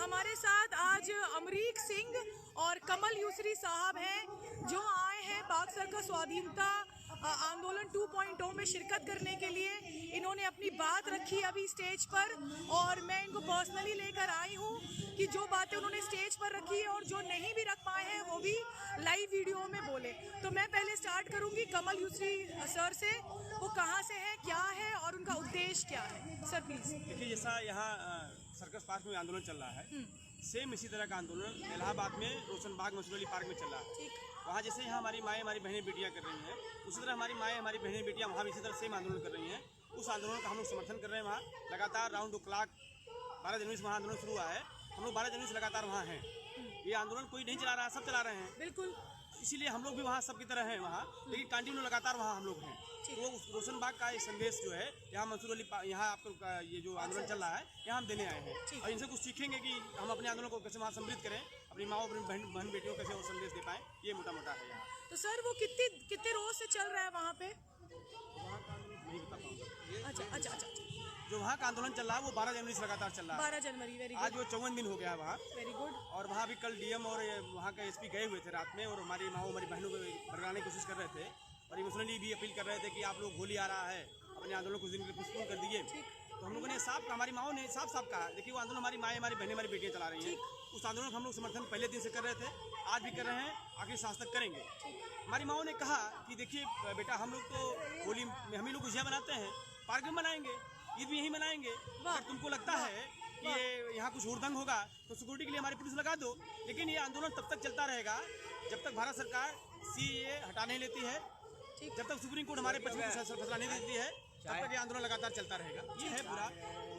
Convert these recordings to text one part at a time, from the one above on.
हमारे साथ आज अमरीक सिंह और कमल यूसरी साहब हैं जो आए हैं पाक सर्कस स्वाधीनता आंदोलन 2.0 में शिरकत करने के लिए। इन्होंने अपनी बात रखी अभी स्टेज पर और मैं इनको पर्सनली लेकर आई हूँ कि जो बातें उन्होंने स्टेज पर रखी है और जो नहीं भी रख पाए हैं वो भी लाइव वीडियो में बोले। तो मैं पहले स्टार्ट करूँगी कमल यूसरी सर से, वो कहाँ से है, क्या है और उनका उद्देश्य क्या है। Sir please. देखिए, जैसा यहाँ सर्कस पार्क में आंदोलन चल रहा है, सेम इसी तरह का आंदोलन इलाहाबाद में रोशनबाग मंसूर अली पार्क में चल रहा है। वहाँ जैसे यहाँ हमारी माएँ हमारी बहनें बेटियाँ कर रही हैं, उसी तरह हमारी माएँ हमारी बहनें बेटियाँ वहाँ भी इसी तरह सेम आंदोलन कर रही हैं। उस आंदोलन का हम लोग समर्थन कर रहे हैं। वहाँ लगातार राउंड द क्लॉक 12 जनवरी से वहाँ आंदोलन शुरू हुआ है। हम लोग 12 जनवरी से लगातार वहाँ हैं। ये आंदोलन कोई नहीं चला रहा है, सब चला रहे हैं। बिल्कुल, इसीलिए हम लोग भी वहाँ सबकी तरह हैं वहाँ, लेकिन कंटिन्यू लगातार वहाँ हम लोग हैं। तो रोशनबाग का एक संदेश जो है यहाँ मंसूर अली यहाँ आपका ये जो आंदोलन चल रहा है यहाँ हम देने आए हैं और इनसे कुछ सीखेंगे कि हम अपने आंदोलन को कैसे वहाँ सम्मिलित करें, अपनी माँ अपनी बहन बेटियों को कैसे वो संदेश दे पाएँ। ये मोटा मोटा है यहाँ। तो सर वो कितने रोज से चल रहा है वहाँ पे? वहाँ का नहीं बता पाऊँगा। अच्छा। जो वहाँ का आंदोलन चल रहा है वो 12 जनवरी से लगातार चल रहा है। 12 जनवरी, वेरी गुड। आज वो 54 दिन हो गया है वहाँ। Very good. और वहाँ भी कल डीएम और वहाँ का एसपी गए हुए थे रात में और हमारी माँ हमारी बहनों को भड़काने की कोशिश कर रहे थे और इमोशनली भी अपील कर रहे थे कि आप लोग होली आ रहा है, अपने आंदोलन कुछ दिन के लिए पोस्टपोन कर दीजिए। तो हम लोगों ने हमारी माओ ने साफ कहा, देखिए वो आंदोलन हमारी माएँ हमारी बहनें हमारी बेटियाँ चला रही हैं। उस आंदोलन का हम लोग समर्थन पहले दिन से कर रहे थे, आज भी कर रहे हैं, आखिरी सांस तक करेंगे। हमारी माओ ने कहा कि देखिए बेटा, हम लोग तो होली में हम ही लोग खुशियाँ मनाते हैं, पार्क में मनाएंगे, ईद भी यहीं मनाएंगे। अगर तुमको लगता है कि ये यहाँ कुछ हुड़दंग होगा तो सिक्योरिटी के लिए हमारी पुलिस लगा दो, लेकिन ये आंदोलन तब तक चलता रहेगा जब तक भारत सरकार सीएए हटा नहीं लेती है, जब तक सुप्रीम कोर्ट हमारे पक्ष में फैसला नहीं देती है, तब तक ये आंदोलन लगातार चलता रहेगा। ये है पूरा।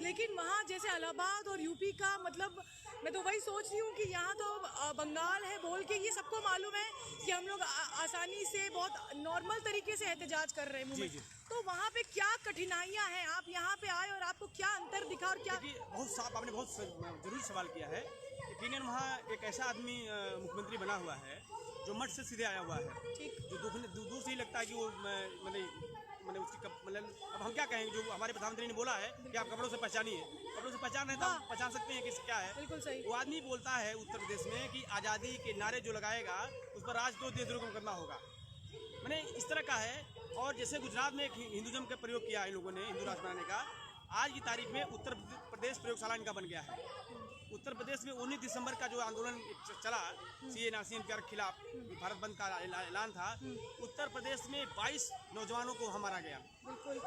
लेकिन वहाँ जैसे इलाहाबाद और यूपी का, मतलब मैं तो वही सोच रही हूँ कि यहाँ तो बंगाल है बोल के ये सबको मालूम है कि हम लोग आसानी से बहुत नॉर्मल तरीके से एहतजाज कर रहे हैं। तो वहाँ पे क्या कठिनाइयाँ हैं? आप यहाँ पे आए और आपको क्या अंतर दिखा और क्या? बहुत साफ, आपने बहुत जरूरी सवाल किया है। यकीनन वहाँ एक ऐसा आदमी मुख्यमंत्री बना हुआ है जो मठ से सीधे आया हुआ है, जो दूर से ही लगता है कि वो मैंने उसकी मतलब अब हम क्या कहेंगे, जो हमारे प्रधानमंत्री ने बोला है कि आप कपड़ों से पहचानिए, कपड़ों से पहचान रहे तो हम पहचान सकते हैं कि क्या है। बिल्कुल सही। वो आदमी बोलता है उत्तर प्रदेश में कि आज़ादी के नारे जो लगाएगा उस पर राजद्रोह देशद्रोह को करना होगा, मैंने इस तरह का है। और जैसे गुजरात में एक हिंदुज़म का प्रयोग किया इन लोगों ने, हिंदू राष्ट्र बनाने का, आज की तारीख में उत्तर प्रदेश प्रयोगशाला इनका बन गया है। उत्तर प्रदेश में 19 दिसंबर का जो आंदोलन चला CA के खिलाफ, भारत बंद का ऐलान था, उत्तर प्रदेश में 22 नौजवानों को मारा गया।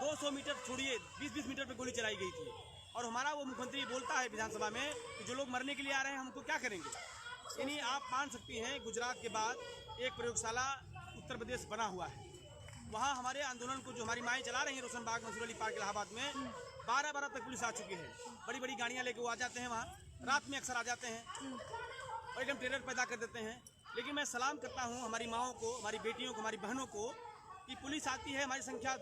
200 मीटर छोड़िए 20-20 मीटर पे गोली चलाई गई थी। और हमारा वो मुख्यमंत्री बोलता है विधानसभा में कि जो लोग मरने के लिए आ रहे हैं हमको क्या करेंगे। यानी आप मान सकती हैं गुजरात के बाद एक प्रयोगशाला उत्तर प्रदेश बना हुआ है। वहाँ हमारे आंदोलन को जो हमारी माएँ चला रही हैं रोशनबाग मंसूर अली पार्क इलाहाबाद में, 12 तक पुलिस आ चुकी है। बड़ी बड़ी गाड़ियाँ लेके वो आ जाते हैं, वहाँ रात में अक्सर आ जाते हैं और एकदम टेरर पैदा कर देते हैं। लेकिन मैं सलाम करता हूँ हमारी माओं को, हमारी बेटियों को, हमारी बहनों को कि पुलिस आती है, हमारी संख्या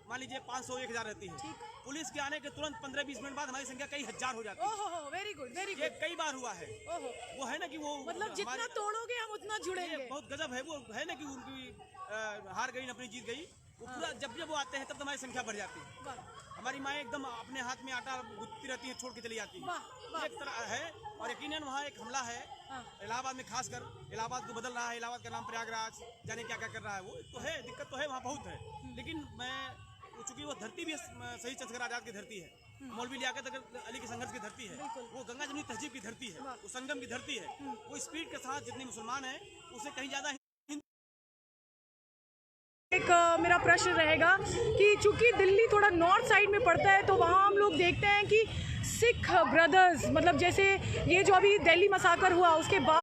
मान लीजिए 500-1000 रहती है, पुलिस के आने के तुरंत 15-20 मिनट बाद हमारी संख्या कई हजार हो जाती है। Very good, very good. ये कई बार हुआ है। वो है ना कि वो मतलब जितना तोड़ोगे हम उतना जुड़ेंगे। बहुत गजब है। वो है ना कि उनकी हार गई अपनी जीत गई। वो पूरा जब वो आते हैं तब हमारी संख्या बढ़ जाती है। हमारी माएँ एकदम अपने हाथ में आटा गुथती रहती हैं, छोड़ के चली जाती हैं। एक तरह है। और यकीनन वहाँ एक हमला है इलाहाबाद में, खासकर इलाहाबाद को बदल रहा है, इलाहाबाद का नाम प्रयागराज, जाने क्या क्या कर रहा है। वो तो है, दिक्कत तो है वहाँ बहुत है। लेकिन चूंकि वो धरती भी सही चंद्रशेखर आजाद की धरती है, मौलवी लियाकत अली के संघर्ष की धरती है, वो गंगा जमुनी तहजीब की धरती है, वो संगम की धरती है। वो स्पीड के साथ जितने मुसलमान हैं उससे कहीं ज़्यादा। एक मेरा प्रश्न रहेगा कि चूंकि दिल्ली थोड़ा नॉर्थ साइड में पड़ता है तो वहाँ हम लोग देखते हैं कि सिख ब्रदर्स, मतलब जैसे ये जो अभी दिल्ली मसाकर हुआ उसके बाद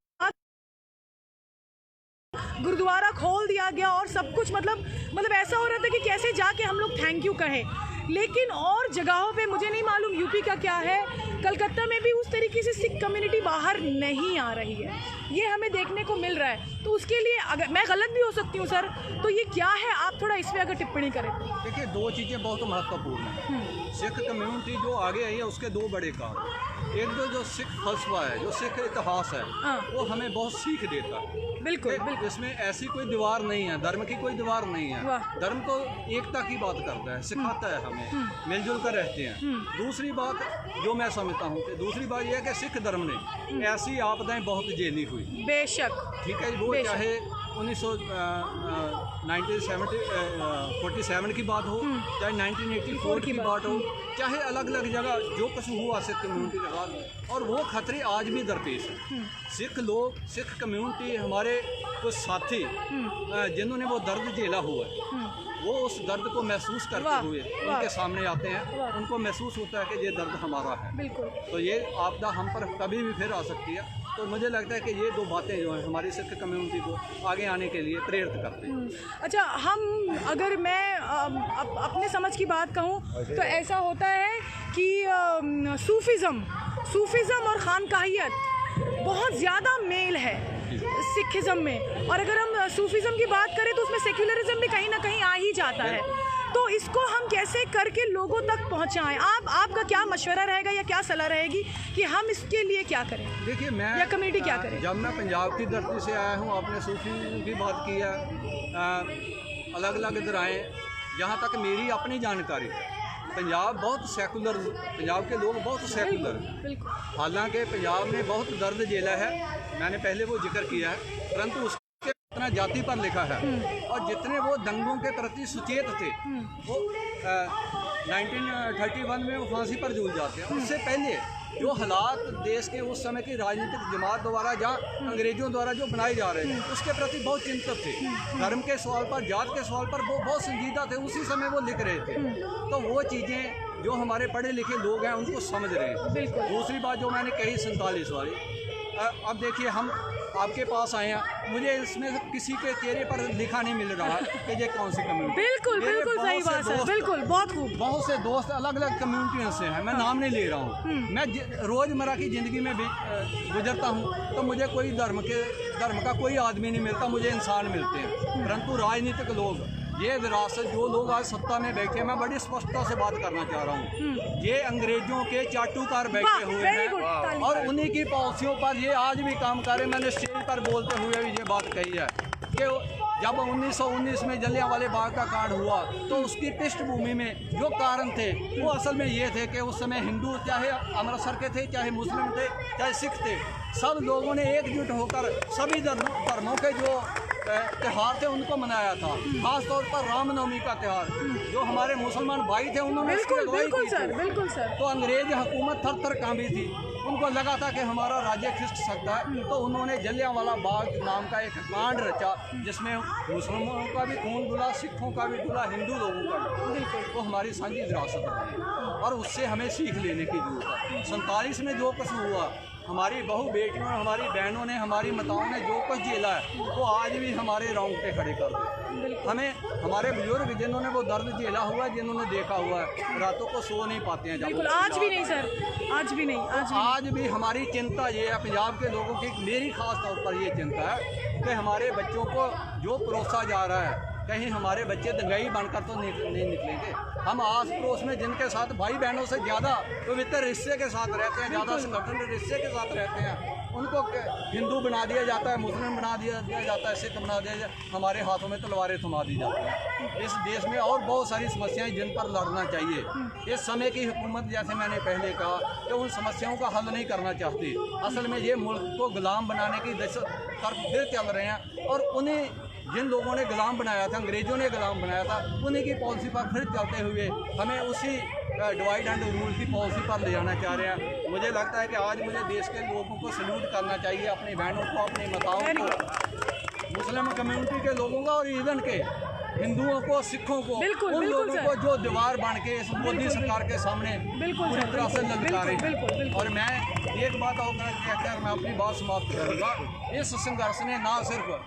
गुरुद्वारा खोल दिया गया और सब कुछ, मतलब ऐसा हो रहा था कि कैसे जाके हम लोग थैंक यू कहें। लेकिन और जगहों पे मुझे नहीं मालूम यूपी का क्या है, कलकत्ता में भी उस तरीके से सिख कम्युनिटी बाहर नहीं आ रही है, ये हमें देखने को मिल रहा है। तो उसके लिए अगर मैं गलत भी हो सकती हूँ सर, तो ये क्या है, आप थोड़ा इस पर अगर टिप्पणी करें। देखिए, दो चीज़ें बहुत महत्वपूर्ण हैं। सिख कम्युनिटी जो आगे आई है उसके दो बड़े काम। एक जो सिख फलसफा है, जो सिख इतिहास है, वो हमें बहुत सीख देता है। बिल्कुल। इसमें ऐसी कोई दीवार नहीं है, धर्म की कोई दीवार नहीं है। धर्म को एकता की बात करता है, सिखाता है हमें। में मिलजुल कर रहते हैं। दूसरी बात जो मैं समझता हूँ कि दूसरी बात यह है कि सिख धर्म ने ऐसी आपदाएं बहुत झेली हुई, बेशक, ठीक है, वो चाहे 1947 की बात हो, चाहे 1984 की बात हो, चाहे अलग अलग जगह जो कुछ हुआ सिख कम्युनिटी के साथ, और वो खतरे आज भी दरपेश हैं। सिख लोग, सिख कम्युनिटी, हमारे कुछ साथी जिन्होंने वो दर्द झेला हुआ है, वो उस दर्द को महसूस करते हुए उनके सामने आते हैं, उनको महसूस होता है कि ये दर्द हमारा है। बिल्कुल। तो ये आपदा हम पर कभी भी फिर आ सकती है। तो मुझे लगता है कि ये दो बातें जो हैं हमारी सिख कम्युनिटी को आगे आने के लिए प्रेरित करते हैं। अच्छा, अगर मैं अपने समझ की बात कहूँ तो ऐसा होता है कि सूफिज़म और खानकाहियत बहुत ज़्यादा मेल है सिखिज़म में, और अगर हम सूफिज़म की बात करें तो उसमें सेक्युलरिज्म भी कहीं ना कहीं आ ही जाता है। तो इसको हम कैसे करके लोगों तक पहुंचाएं? आपका क्या मशवरा रहेगा या क्या सलाह रहेगी कि हम इसके लिए क्या करें? देखिए, मैं या कमेटी क्या करे? जब मैं पंजाब की धरती से आया हूँ, आपने सूफी की बात की है, अलग अलग दराएँ, जहाँ तक मेरी अपनी जानकारी है, पंजाब बहुत सेकुलर, पंजाब के लोग बहुत सेकुलर हैं। हालांकि पंजाब ने बहुत दर्द झेला है, मैंने पहले वो जिक्र किया है, परंतु उसके इतना जाति पर लिखा है, और जितने वो दंगों के प्रति सुचेत थे वो 1931 में वो फांसी पर झूल जाते हैं। उससे पहले जो हालात देश के उस समय की राजनीतिक जमात द्वारा या अंग्रेजों द्वारा जो बनाए जा रहे थे उसके प्रति बहुत चिंतित थे। धर्म के सवाल पर, जात के सवाल पर वो बहुत संजीदा थे, उसी समय वो लिख रहे थे। तो वो चीज़ें जो हमारे पढ़े लिखे लोग हैं उनको समझ रहे हैं। दूसरी बात जो मैंने कही 47 वाली, अब देखिए हम आपके पास आए हैं, मुझे इसमें किसी के चेहरे पर लिखा नहीं मिल रहा कि ये कौन सी कम्युनिटी। बिल्कुल सही बात है, बिल्कुल, बहुत खूब। बहुत से दोस्त अलग अलग कम्युनिटियों से हैं, मैं नाम नहीं ले रहा हूँ। मैं रोज़मर्रा की ज़िंदगी में भी गुजरता हूँ तो मुझे कोई धर्म का कोई आदमी नहीं मिलता, मुझे इंसान मिलते हैं। परंतु राजनीतिक लोग, ये विरासत जो लोग आज सत्ता में बैठे हैं, मैं बड़ी स्पष्टता से बात करना चाह रहा हूँ, ये अंग्रेजों के चाटुकार बैठे हुए हैं और उन्हीं की पॉलिसियों पर ये आज भी काम कर रहे हैं। मैंने स्टेज पर बोलते हुए भी ये बात कही है कि जब 1919 में जलियांवाले बाग का कांड हुआ तो उसकी पृष्ठभूमि में जो कारण थे वो असल में ये थे कि उस समय हिंदू, चाहे अमृतसर के थे, चाहे मुस्लिम थे, चाहे सिख थे, सब लोगों ने एकजुट होकर सभी धर्मों के जो त्यौहार थे उनको मनाया था। खास तौर पर रामनवमी का त्यौहार, जो हमारे मुसलमान भाई थे उन्होंने बिल्कुल सर। तो अंग्रेज हुकूमत थर कांपी थी, उनको लगा था कि हमारा राज्य खिसक सकता है, तो उन्होंने जलियांवाला बाग नाम का एक कांड रचा जिसमें मुसलमानों का भी खून डुला, सिखों का भी डुला, हिंदू लोगों का भी। तो हमारी साझी विरासत है और उससे हमें सीख लेने की जरूरत है। 47 में जो कुछ हुआ, हमारी बहू बेटियों, हमारी बहनों ने, हमारी माताओं ने जो कुछ झेला है वो आज भी हमारे रोंगटे खड़े कर दे। हमें हमारे बुजुर्ग जिन्होंने वो दर्द झेला हुआ है, जिन्होंने देखा हुआ है, रातों को सो नहीं पाते हैं। बिल्कुल, आज भी नहीं सर, आज भी नहीं। आज भी हमारी चिंता ये है, पंजाब के लोगों की, मेरी खास तौर पर ये चिंता है कि हमारे बच्चों को जो परोसा जा रहा है, कहीं हमारे बच्चे दंगाई बनकर तो नहीं निकलेंगे। हम आस पड़ोस में जिनके साथ भाई बहनों से ज़्यादा पवित्र रिश्ते के साथ रहते हैं, ज़्यादा संगठन रिश्ते के साथ रहते हैं, उनको हिंदू बना दिया जाता है, मुस्लिम बना दिया जाता है, सिख बना दिया जाता है, हमारे हाथों में तलवारें थमा दी जाती हैं। इस देश में और बहुत सारी समस्याएं जिन पर लड़ना चाहिए। इस समय की हुकूमत, जैसे मैंने पहले कहा, कि उन समस्याओं का हल नहीं करना चाहती। असल में ये मुल्क को गुलाम बनाने की तरफ फिर चल रहे हैं और उन्हें जिन लोगों ने गुलाम बनाया था, अंग्रेजों ने गुलाम बनाया था, उन्हीं की पॉलिसी पर फिर चलते हुए हमें उसी डिवाइड एंड रूल की पॉलिसी पर ले जाना चाह रहे हैं। मुझे लगता है कि आज मुझे देश के लोगों को सल्यूट करना चाहिए, अपनी बहनों को, अपनी माताओं को, मुस्लिम कम्युनिटी के लोगों को और इवन के हिंदुओं को, सिखों को, उन लोगों को जो दीवार बन के इस मोदी सरकार के सामने पूरी तरह से ललकारे हैं। और मैं एक बात और कहकर मैं अपनी बात समाप्त करूँगा, इस संघर्ष ने ना सिर्फ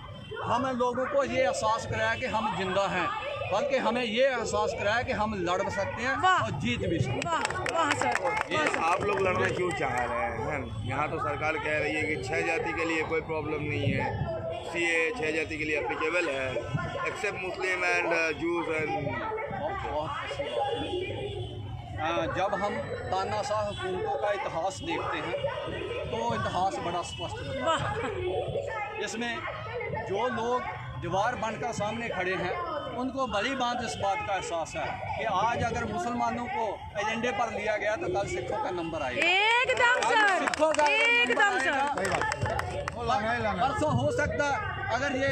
हम लोगों को ये एहसास कराया कि हम जिंदा हैं, बल्कि हमें ये एहसास कराया कि हम लड़ सकते हैं और जीत भी सकते हैं। ये आप लोग लड़ना क्यों चाह रहे हैं? यहाँ तो सरकार कह रही है कि 6 जाति के लिए कोई प्रॉब्लम नहीं है, CA 6 जाति के लिए एप्लीकेबल है, except Muslim and Jews and. जब हम तानाशाह हुकूमतों का इतिहास देखते हैं तो इतिहास बड़ा स्पष्ट होता है। इसमें जो लोग दीवार बनकर सामने खड़े हैं उनको भली भांत इस बात का एहसास है कि आज अगर मुसलमानों को एजेंडे पर लिया गया तो कल सिखों का नंबर आएगा। एकदम सर, सिखों का एकदम सर। परसों हो सकता है अगर ये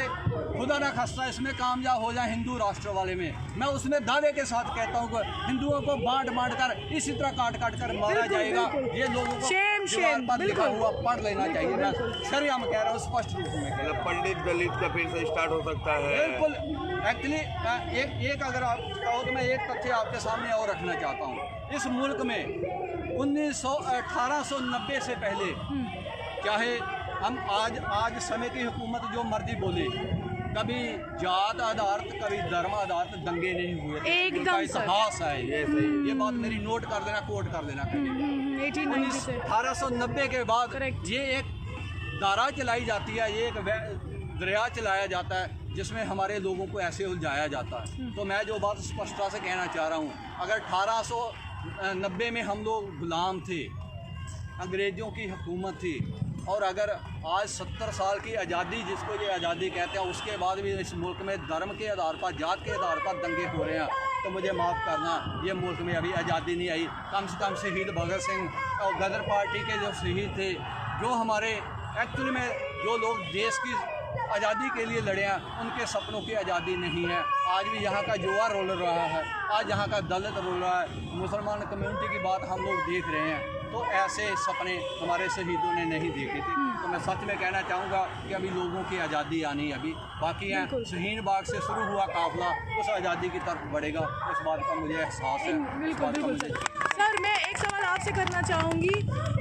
खुदा ना खास्ता इसमें कामयाब हो जाए हिंदू राष्ट्र वाले में, मैं उसमें दावे के साथ कहता हूँ कि हिंदुओं को बांट कर इसी तरह काट कर मारा जाएगा। ये लोगों को दीवार पर लिखा हुआ पढ़ लेना चाहिए। मैं शरियाम कह रहा हूँ स्पष्ट रूप में। मतलब पंडित दलित का फिर से स्टार्ट हो सकता है। बिल्कुल। एक्चुअली एक अगर आप कहो तो मैं एक तथ्य आपके सामने और रखना चाहता हूँ। इस मुल्क में 1890 से पहले चाहे हम आज समय की हुकूमत जो मर्जी बोले, कभी जात आधारित कभी धर्म आधारित दंगे नहीं हुए। एकदम इतिहास है ये बात मेरी नोट कर देना, कोट कर देना। 1890 के बाद ये एक धारा चलाई जाती है, ये एक दरिया चलाया जाता है जिसमें हमारे लोगों को ऐसे उलझाया जाता है। तो मैं जो बात स्पष्टता से कहना चाह रहा हूँ, अगर 1890 में हम लोग गुलाम थे, अंग्रेज़ों की हुकूमत थी, और अगर आज 70 साल की आज़ादी जिसको ये आज़ादी कहते हैं, उसके बाद भी इस मुल्क में धर्म के आधार पर जात के आधार पर दंगे हो रहे हैं, तो मुझे माफ़ करना, ये मुल्क में अभी आज़ादी नहीं आई। कम से कम शहीद भगत सिंह और गदर पार्टी के जो शहीद थे, जो हमारे एक्चुअली में जो लोग देश की आज़ादी के लिए लड़े हैं, उनके सपनों की आज़ादी नहीं है। आज भी यहाँ का जुआ रोल रहा है, आज यहाँ का दलित रोल रहा है, मुसलमान कम्युनिटी की बात हम लोग देख रहे हैं। तो ऐसे सपने हमारे शहीदों ने नहीं देखे थे। तो मैं सच में कहना चाहूँगा कि अभी लोगों की आज़ादी आनी अभी बाकी है। शहीन बाग से शुरू हुआ काफिला उस आज़ादी की तरफ बढ़ेगा, इस बात का मुझे एहसास है। बिल्कुल। सर मैं एक सवाल आपसे करना चाहूँगी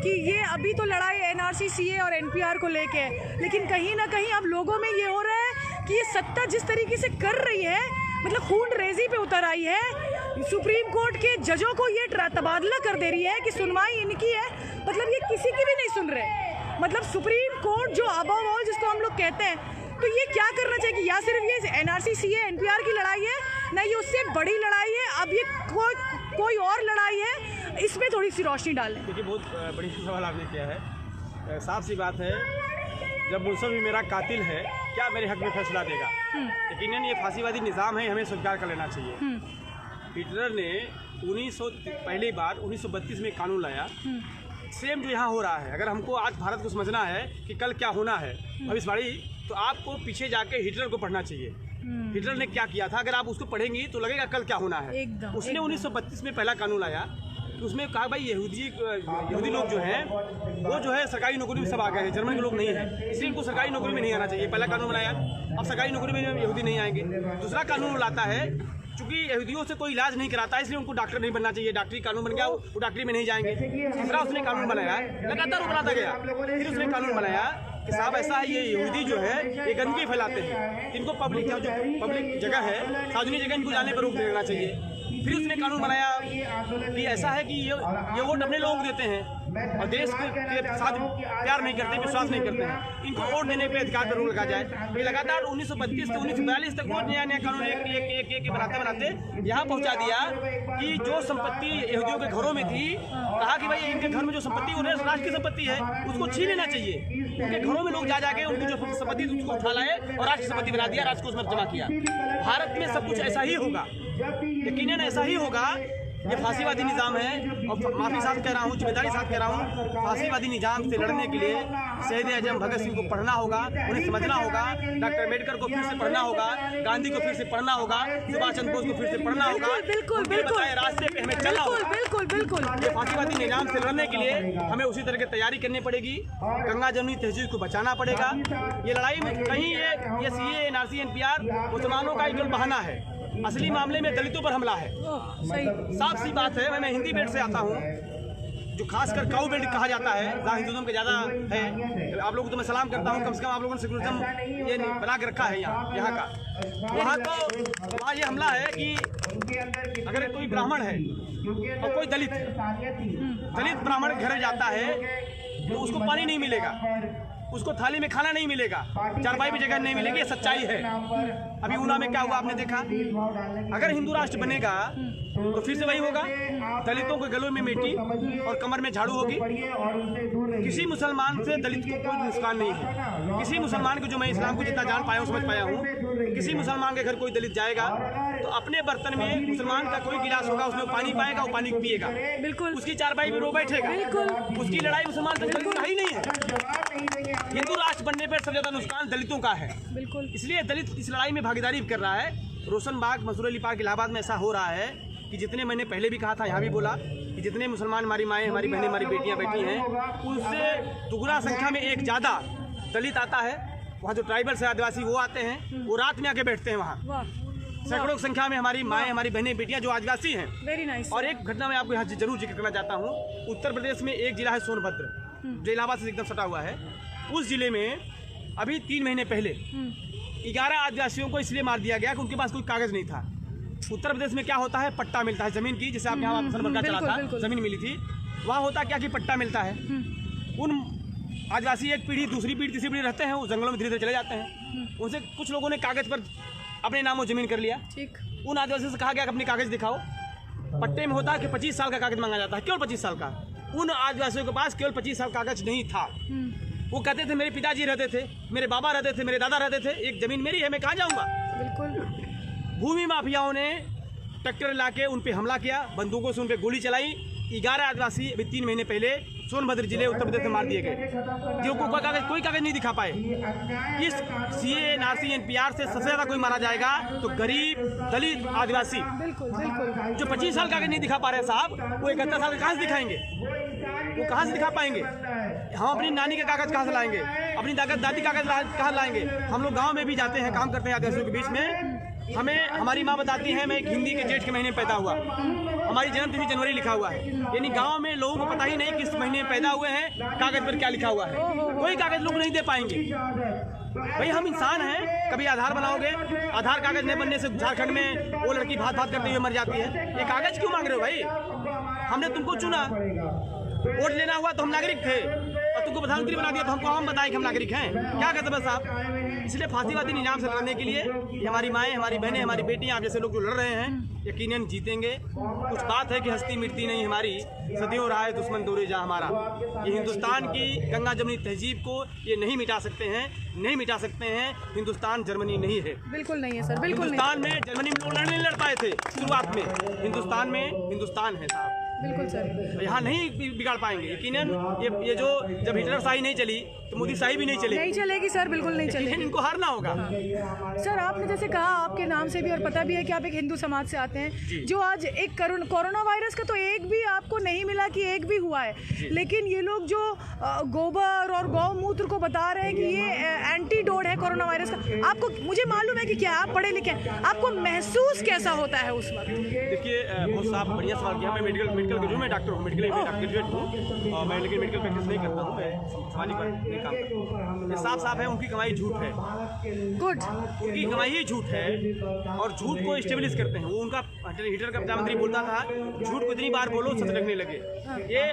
कि ये अभी तो लड़ाई NRC CA और NPR को लेके है, लेकिन कहीं ना कहीं अब लोगों में ये हो रहा है कि ये सत्ता जिस तरीके से कर रही है, मतलब खून रेजी पे उतर आई है। सुप्रीम कोर्ट के जजों को ये तबादला कर दे रही है कि सुनवाई इनकी है, मतलब ये किसी की भी नहीं सुन रहे। मतलब सुप्रीम कोर्ट जो अबव ऑल जिसको हम लोग कहते हैं, तो ये क्या करना चाहिए कि या सिर्फ ये NRC CA NPR की लड़ाई है, ना ये उससे बड़ी लड़ाई है, अब ये कोई और लड़ाई है, इसमें थोड़ी सी रोशनी डालें। देखिए बहुत बड़ी सवाल आपने किया है। साफ सी बात है, जब मुल्सम भी मेरा कातिल है, क्या मेरे हक में फैसला देगा? यकीनन ये फांसीवादी निज़ाम है, हमें स्वीकार कर लेना चाहिए। हिटलर ने पहली बार 1932 में कानून लाया, सेम जो यहाँ हो रहा है। अगर हमको आज भारत को समझना है कि कल क्या होना है भविष्यवाणी, तो आपको पीछे जाके हिटलर को पढ़ना चाहिए। हिटलर ने क्या किया था, अगर आप उसको पढ़ेंगी तो लगेगा कल क्या होना है। उसने 1932 में पहला कानून लाया, तो उसमें कहा भाई यहूदी लोग जो हैं वो जो है सरकारी नौकरी में सब आ गए हैं, जर्मन के लोग नहीं हैं, इसलिए इनको सरकारी नौकरी में नहीं आना चाहिए। पहला कानून बनाया, अब सरकारी नौकरी में यहूदी नहीं आएंगे। दूसरा कानून लाता है, चूँकि यहूदियों से कोई इलाज नहीं कराता है, इसलिए उनको डॉक्टर नहीं बनना चाहिए, डॉक्टरी कानून बन गया, वो डॉक्टरी में नहीं जाएंगे। तीसरा उसने कानून बनाया, लगातार वो बनाता गया। फिर उसने कानून बनाया कि साहब ऐसा है, ये यहूदी जो है ये गंदगी फैलाते हैं, इनको पब्लिक जो पब्लिक जगह है, सार्वजनिक जगह, इनको जाने पर रोक देना चाहिए। फिर उसने कानून बनाया कि ऐसा है कि ये वोट अपने लोगों को देते हैं और देश के साथ प्यार नहीं करते, विश्वास नहीं करते हैं, इनको वोट देने पे अधिकार पर रोक लगा जाए। ये लगातार 1932 से 1942 तक वो नया कानून एक बनाते यहाँ पहुँचा दिया कि जो संपत्ति यहूदियों के घरों में थी, कहा कि भाई इनके घर में जो संपत्ति वो राष्ट्र की संपत्ति है, उसको छीन लेना चाहिए। उनके घरों में लोग जाके उनकी जो संपत्ति उसको उठा लाए और राष्ट्र संपत्ति बना दिया, राष्ट्र को उसमें जमा किया। भारत में सब कुछ ऐसा ही होगा, यकीनन ऐसा ही होगा। ये फांसीवादी निज़ाम है, और माफ़ी साथ कह रहा हूँ, जिम्मेदारी साथ कह रहा हूँ, फांसीवादी निज़ाम से लड़ने के लिए शहीद आजम भगत सिंह को पढ़ना होगा, उन्हें समझना होगा, डॉक्टर अम्बेडकर को फिर से पढ़ना होगा, गांधी को फिर से पढ़ना होगा, सुभाष चंद्र बोस को फिर से पढ़ना होगा। बिल्कुल रास्ते पे हमें चलना होगा। बिल्कुल ये फांसीवादी निज़ाम से लड़ने के लिए हमें उसी तरह की तैयारी करनी पड़ेगी। गंगा जमुनी तहजीब को बचाना पड़ेगा। ये लड़ाई में कहीं ये CA NRC NPR मुसलमानों का एक बहाना है, असली मामले में दलितों पर हमला है। साफ सी बात है। मैं हिंदी बेल्ट से आता हूँ, जो खासकर काऊ बेल्ट कहा जाता है, जहाँ हिंदुज़म का ज़्यादा है। आप लोगों को तो मैं सलाम करता हूँ, कम से कम आप लोगों ने सेकुलरिज्म ये बना के रखा है यहाँ का। वहाँ ये हमला है कि अगर कोई ब्राह्मण है और कोई दलित ब्राह्मण घर जाता है तो उसको पानी नहीं मिलेगा, उसको थाली में खाना नहीं मिलेगा, चारपाई भी जगह नहीं मिलेगी, ये सच्चाई है। अभी ऊना में क्या हुआ आपने देखा। अगर हिंदू राष्ट्र बनेगा तो फिर से वही होगा, दलितों के गलों में मेटी और कमर में झाड़ू होगी। किसी मुसलमान से दलित को कोई नुकसान नहीं है। किसी मुसलमान को, जो मैं इस्लाम को जितना जान पाया हूँ, समझ पाया हूँ, किसी मुसलमान के घर कोई दलित जाएगा तो अपने बर्तन में मुसलमान का कोई गिलास होगा, उसमें पानी पाएगा, वो पानी पिएगा, बिल्कुल उसकी चारपाई में रो बैठेगा, उसकी लड़ाई मुसलमान से ही नहीं है। हिंदू राष्ट्र बनने पर सबसे ज्यादा नुकसान दलितों का है, बिल्कुल। इसलिए दलित इस लड़ाई में भागीदारी कर रहा है। रोशनबाग, मंसूर अली पार्क, इलाहाबाद में ऐसा हो रहा है कि जितने मैंने पहले भी कहा था, यहाँ भी बोला कि जितने मुसलमान हमारी माएँ, हमारी बहनें, हमारी बेटियाँ बैठी हैं, उनसे दुगुना संख्या में एक ज़्यादा दलित आता है। वहाँ जो ट्राइबल से आदिवासी वो आते हैं, वो रात में आके बैठते हैं वहाँ। सैकड़ों की संख्या में हमारी माएँ, हमारी बहनें, बेटियाँ जो आदिवासी हैं। Very nice. और एक घटना मैं आपको यहाँ जरूर जिक्र करना चाहता हूँ। उत्तर प्रदेश में एक जिला है सोनभद्र, जो इलाहाबाद से एकदम सटा हुआ है। उस जिले में अभी 3 महीने पहले 11 आदिवासियों को इसलिए मार दिया गया कि उनके पास कोई कागज नहीं था। उत्तर प्रदेश में क्या होता है, पट्टा मिलता है जमीन की, जैसे आप यहाँ मक्का चला था, जमीन मिली थी। वहाँ होता क्या कि पट्टा मिलता है। उन आदिवासी एक पीढ़ी, दूसरी पीढ़ी, तीसरी पीढ़ी रहते हैं, वो जंगलों में धीरे धीरे चले जाते हैं। उनसे कुछ लोगों ने कागज पर अपने नामों जमीन कर लिया। ठीक। उन आदिवासियों से कहा गया कि अपने कागज दिखाओ। पट्टे में होता है कि 25 साल का कागज मांगा जाता है, केवल 25 साल का। उन आदिवासियों के पास केवल 25 साल कागज नहीं था। वो कहते थे मेरे पिताजी रहते थे, मेरे बाबा रहते थे, मेरे दादा रहते थे, एक जमीन मेरी है, मैं कहाँ जाऊँगा। बिल्कुल। भूमि माफियाओं ने ट्रैक्टर लाके उन पे हमला किया, बंदूकों से उन पे गोली चलाई। 11 आदिवासी अभी 3 महीने पहले सोनभद्र जिले उत्तर प्रदेश में मार दिए गए, जो कोई कागज नहीं दिखा पाए। इस CAA, NRC, NPR से सबसे ज्यादा कोई मारा जाएगा तो गरीब, दलित, आदिवासी। बिल्कुल बिल्कुल। जो 25 साल कागज नहीं दिखा पा रहे साहब, वो 71 साल कहाँ से दिखाएंगे, वो कहाँ से दिखा पाएंगे। हम अपनी नानी के कागज कहाँ से लाएंगे, अपनी दादी कागज कहाँ लाएंगे। हम लोग गाँव में भी जाते हैं, काम करते हैं आदिवासियों के बीच में। हमें हमारी माँ बताती है, मैं एक हिंदी के जेठ के महीने में पैदा हुआ, हमारी जन्मतिथि जनवरी लिखा हुआ है। यानी गांव में लोगों को पता ही नहीं किस महीने में पैदा हुए हैं, कागज पर क्या लिखा हुआ है। कोई कागज लोग नहीं दे पाएंगे। भाई हम इंसान हैं, कभी आधार बनाओगे, आधार कागज नहीं बनने से झारखंड में वो लड़की भात करते हुए मर जाती है। ये कागज क्यों मांग रहे हो भाई? हमने तुमको चुना, वोट लेना हुआ तो हम नागरिक थे, और तुमको प्रधानमंत्री बना दिया तो हमको हम बताएं कि हम नागरिक हैं। क्या कहते हैं साहब? इसलिए फांसीवादी निजाम से लड़ने के लिए ये हमारी माएँ, हमारी बहनें, हमारी बेटियाँ, आप जैसे लोग जो लड़ रहे हैं, यकीनन जीतेंगे। कुछ बात है कि हस्ती मिटती नहीं हमारी, सदियों रहा है दुश्मन दूरे जा हमारा। ये हिंदुस्तान की गंगा जमनी तहजीब को ये नहीं मिटा सकते हैं, नहीं मिटा सकते हैं। हिंदुस्तान जर्मनी नहीं है, बिल्कुल नहीं है सर, बिल्कुल नहीं। हिंदुस्तान में जर्मनी में लोग नहीं लड़ पाए थे शुरुआत में, हिंदुस्तान में हिंदुस्तान है साहब। बिल्कुल सर। यहाँ नहीं बिगाड़ पाएंगे यकीनन। ये जो जब हिटलर शाही नहीं चली तो मोदी शाही भी नहीं चलेगी। नहीं चलेगी सर, बिल्कुल नहीं चलेगी। इनको हारना होगा। सर आपने जैसे कहा, आपके नाम से भी और पता भी है कि आप एक हिंदू समाज से आते हैं, जो आज एक कोरोना वायरस का तो एक भी आपको नहीं मिला कि एक भी हुआ है, लेकिन ये लोग जो गोबर और गौमूत्र को बता रहे हैं कि ये एंटीडोट है कोरोना वायरस का, आपको, मुझे मालूम है कि क्या आप पढ़े लिखे हैं, आपको महसूस कैसा होता है उस वक्त? देखिए बहुत साफ बढ़िया सवाल किया। मैं मेडिकल ग्रेजुएट, मैं डॉक्टर हूँ, मेडिकल ग्रेजुएट हूँ, और मैं लेकिन मेडिकल प्रैक्टिस नहीं करता हूँ, मैं सामाजिक काम करता हूँ। ये साफ है, उनकी कमाई झूठ है। गुड। उनकी कमाई ही झूठ है और झूठ को स्टेबलिश करते हैं। वो उनका हिटलर का प्रधानमंत्री बोलता था, झूठ को इतनी बार बोलो सच लगने लगे। ये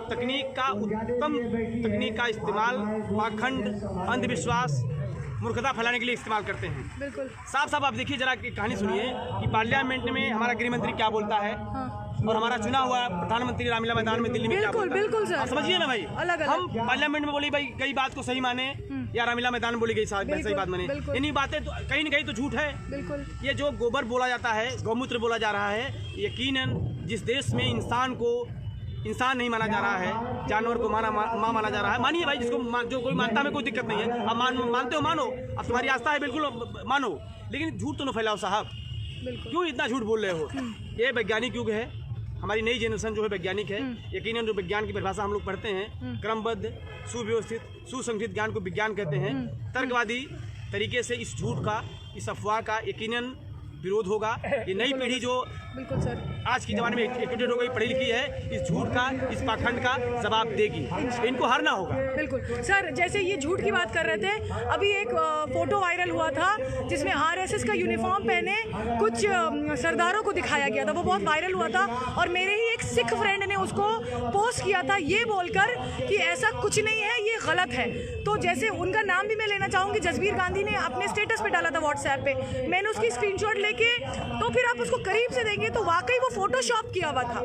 तकनीक का उत्तम तकनीक का इस्तेमाल पाखंड, अंधविश्वास, मूर्खता फैलाने के लिए इस्तेमाल करते हैं। बिल्कुल। साफ आप देखिए, जरा कहानी सुनिए कि पार्लियामेंट में हमारा गृह मंत्री क्या बोलता है, और हमारा चुना हुआ प्रधानमंत्री रामलीला मैदान में दिल्ली में क्या बोलता है। बिल्कुल सर, समझिए ना भाई, अलग हम पार्लियामेंट में बोली भाई कई बात को सही माने, या रामलीला मैदान बोली गई सही बात माने, इन्हीं बातें तो कहीं न कहीं तो झूठ है। बिल्कुल। ये जो गोबर बोला जाता है, गौमूत्र बोला जा रहा है, यकीनन जिस देश में इंसान को इंसान नहीं माना जा रहा है, जानवर को माँ माना जा रहा है, मानिए भाई, जिसको जो कोई मानता है कोई दिक्कत नहीं है। अब मानते हो मानो, अब तुम्हारी आस्था है बिल्कुल मानो, लेकिन झूठ तो न फैलाओ साहब। क्यों इतना झूठ बोल रहे हो? ये वैज्ञानिक युग है, हमारी नई जनरेशन जो है वैज्ञानिक है। यकीनन जो विज्ञान की परिभाषा हम लोग पढ़ते हैं, क्रमबद्ध, सुव्यवस्थित, सुसंगठित ज्ञान को विज्ञान कहते हैं। तर्कवादी तरीके से इस झूठ का, इस अफवाह का यकीनन विरोध होगा। ये नई पीढ़ी जो बिल्कुल सर आज के ज़माने में एजुकेटेड हो गई, पढ़ी लिखी है, इस झूठ का, इस पाखंड का जवाब देगी। इनको हारना होगा। बिल्कुल सर, जैसे ये झूठ की बात कर रहे थे, अभी एक फोटो वायरल हुआ था जिसमें RSS का यूनिफॉर्म पहने कुछ सरदारों को दिखाया गया था, वो बहुत वायरल हुआ था। और मेरे ही एक सिख फ्रेंड ने उसको पोस्ट किया था ये बोलकर कि ऐसा कुछ नहीं है, ये गलत है। तो जैसे उनका नाम भी मैं लेना चाहूँगी, जसबीर गांधी ने अपने स्टेटस पे डाला था व्हाट्सएप पे, मैंने उसकी स्क्रीनशॉट लेके, तो फिर आप उसको करीब से देंगे तो वाकई वो फोटोशॉप किया हुआ था।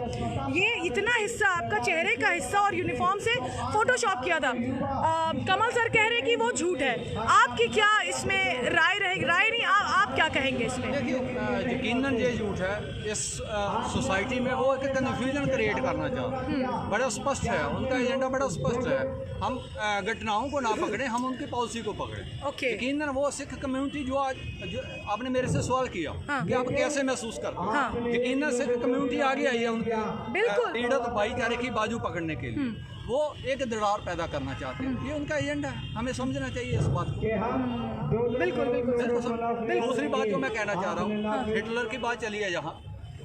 ये इतना हिस्सा आपका चेहरे का हिस्सा और यूनिफॉर्म से फोटोशॉप किया था। कमल सर कह रहे कि वो झूठ है, आपकी क्या इसमें राय रहेगी? राय नहीं, आप क्या कहेंगे इसमें? देखिए, यकीनन ये झूठ है। इस सोसाइटी में वो एक कन्फ्यूजन क्रिएट करना चाहते हैं। बड़ा स्पष्ट है उनका एजेंडा, बड़ा स्पष्ट है। हम घटनाओं को ना पकड़ें, हम उनकी पॉलिसी को पकड़ें। ओके। यकीनन वो सिख कम्युनिटी जो आपने मेरे से सवाल किया कि आप कैसे महसूस करते हैं, हाँ। यकीनन सिख कम्युनिटी आगे आई है उनकी बिल्कुल। पीड़ित भाईचारे की बाजू पकड़ने के लिए। वो एक दरार पैदा करना चाहते हैं, ये उनका एजेंडा है, हमें समझना चाहिए इस बात को। बिल्कुल। दूसरी बात जो मैं कहना चाह रहा हूँ, हिटलर की बात चली है यहाँ,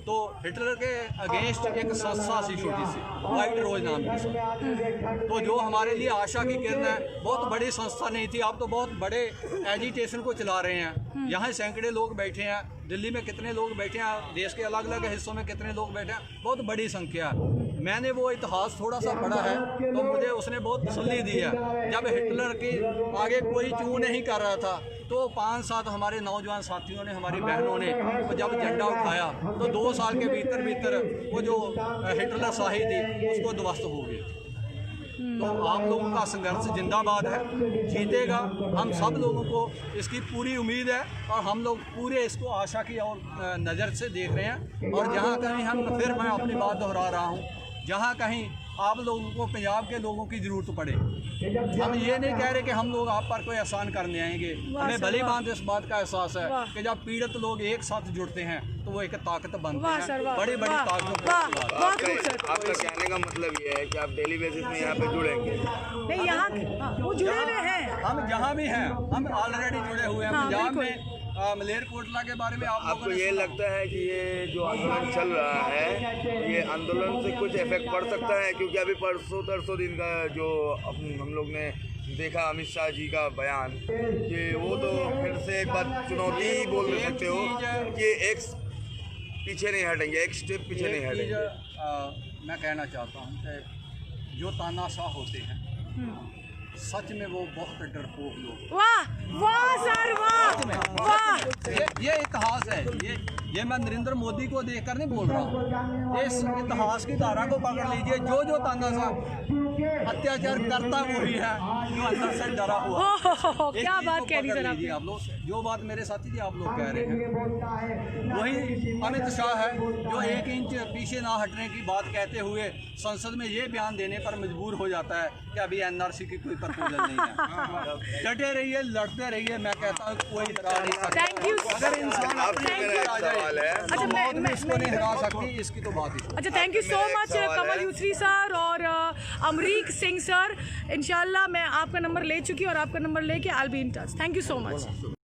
तो हिटलर के अगेंस्ट एक संस्था सी छोटी सी, वाइट रोज नाम की संस्था, तो जो हमारे लिए आशा की किरण है, बहुत बड़ी संस्था नहीं थी। आप तो बहुत बड़े एजिटेशन को चला रहे हैं। यहाँ सैकड़े लोग बैठे हैं, दिल्ली में कितने लोग बैठे हैं, देश के अलग अलग हिस्सों में कितने लोग बैठे हैं, बहुत बड़ी संख्या है। मैंने वो इतिहास थोड़ा सा पढ़ा है तो मुझे उसने बहुत तसल्ली दी है। जब हिटलर के आगे कोई चू नहीं कर रहा था तो 5-7 हमारे नौजवान साथियों ने, हमारी बहनों ने जब झंडा उठाया तो 2 साल के भीतर वो जो हिटलर शाही थी उसको ध्वस्त हो गई। तो आप लोगों का संघर्ष जिंदाबाद है, जीतेगा। हम सब लोगों को इसकी पूरी उम्मीद है और हम लोग पूरे इसको आशा की और नज़र से देख रहे हैं। और जहाँ कहीं मैं अपनी बात दोहरा रहा हूँ, जहाँ कहीं आप लोगों को, पंजाब के लोगों की ज़रूरत पड़े, हम ये नहीं कह रहे कि हम लोग आप पर कोई एहसान करने आएंगे। हमें भली बात इस बात का एहसास है कि जब पीड़ित लोग एक साथ जुड़ते हैं तो वो एक ताकत बनते हैं, बड़ी बड़ी ताकतों। आपका कहने का मतलब ये है कि आप डेली बेसिस में यहाँ पे जुड़ेंगे? नहीं, यहाँ वो जुड़े हुए हैं, हम जहाँ भी हैं हम ऑलरेडी जुड़े हुए हैं। पंजाब में मलेरकोटला के बारे में आपको ये लगता है कि ये जो आंदोलन चल रहा है, ये आंदोलन से कुछ इफेक्ट पड़ सकता है? क्योंकि अभी परसों दिन का जो हम लोग ने देखा अमित शाह जी का बयान, कि वो तो फिर से एक बार चुनौती बोल सकते हो कि एक पीछे नहीं हटेंगे, एक स्टेप पीछे नहीं हटेंगे। मैं कहना चाहता हूँ कि जो तानाशाह होते हैं सच में वो बहुत डरपोक लोग। वाह सर, वाह। ये इतिहास है, ये मैं नरेंद्र मोदी को देखकर नहीं बोल रहा हूँ। इस इतिहास की धारा को पकड़ लीजिए। जो तानाशाह अत्याचार करता वही है जो अंदर से डरा हुआ। क्या बात कह दी सर आपने। आप लोग जो बात मेरे साथी जी आप लोग कह रहे हैं, वही अमित शाह है जो 1 इंच पीछे ना हटने की बात कहते हुए संसद में ये बयान देने पर मजबूर हो जाता है कि अभी एनआरसी की कोई प्रपोजल नहीं है। डटे रहिए, लड़ते रहिए। मैं कहता हूँ कोई हरा नहीं सकता। Thank you. अगर इंसान अच्छा, मैं इसको नहीं हरा सकती, इसकी तो बात ही। अच्छा, thank you so much Kamal Yusri sir और अमरीक सिंह सर। इंशाल्लाह मैं आपका नंबर ले चुकी और आपका नंबर लेके I will be in touch. Thank you so much.